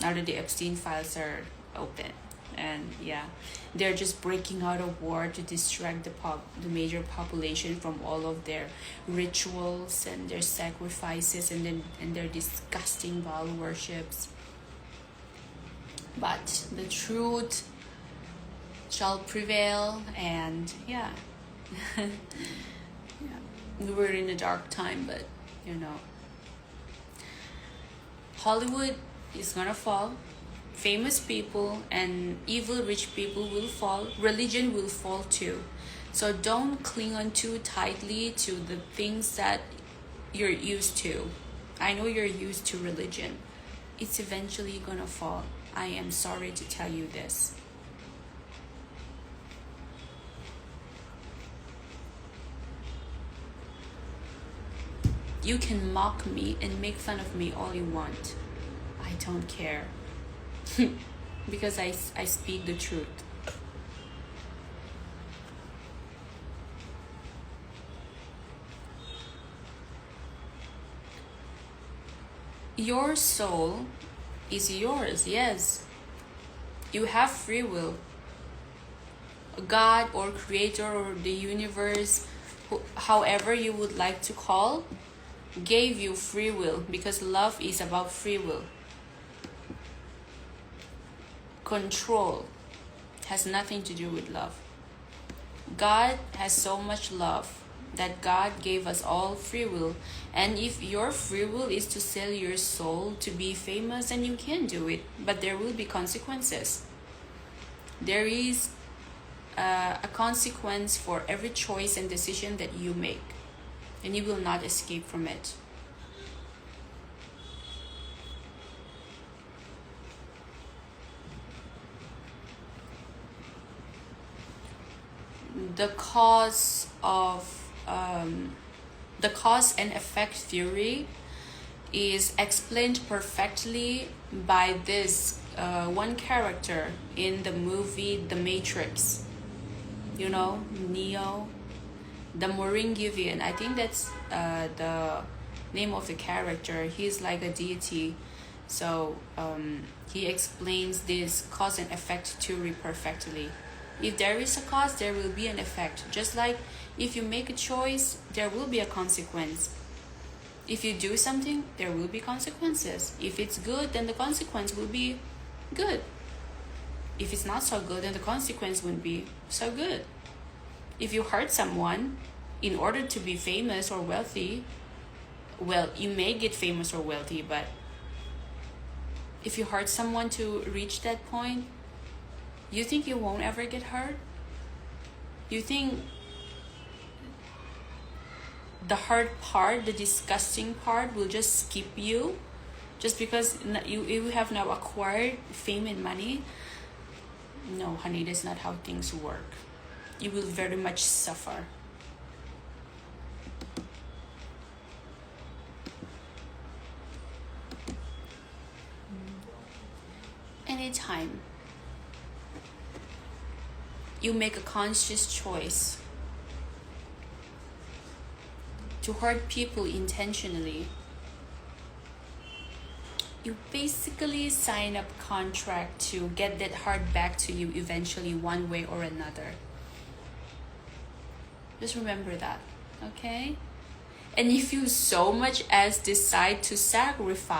now that the Epstein files are open. And yeah, they're just breaking out a war to distract the major population from all of their rituals and their sacrifices and their disgusting Baal worships. But the truth shall prevail, and yeah. Yeah, we're in a dark time, but Hollywood is gonna fall. Famous people and evil rich people will fall. Religion will fall too. So don't cling on too tightly to the things that you're used to. I know you're used to religion. It's eventually gonna fall. I am sorry to tell you this. You can mock me and make fun of me all you want. I don't care. Because I speak the truth. Your soul is yours, yes. You have free will. God or creator or the universe, however you would like to call, gave you free will, because love is about free will. Control has nothing to do with love. God has so much love that God gave us all free will. And if your free will is to sell your soul to be famous, then you can do it. But there will be consequences. There is a consequence for every choice and decision that you make. And you will not escape from it. The cause and effect theory is explained perfectly by this one character in the movie The Matrix. Neo, the Moringian. I think that's the name of the character. He's like a deity. So he explains this cause and effect theory perfectly. If there is a cause, there will be an effect. Just like if you make a choice, there will be a consequence. If you do something, there will be consequences. If it's good, then the consequence will be good. If it's not so good, then the consequence wouldn't be so good. If you hurt someone in order to be famous or wealthy, well, you may get famous or wealthy, but if you hurt someone to reach that point, you think you won't ever get hurt? You think the hurt part, the disgusting part, will just skip you just because you have now acquired fame and money? No, honey, that's not how things work. You will very much suffer. Anytime you make a conscious choice to hurt people intentionally, you basically sign up contract to get that heart back to you eventually, one way or another. Just remember that, okay? And if you so much as decide to sacrifice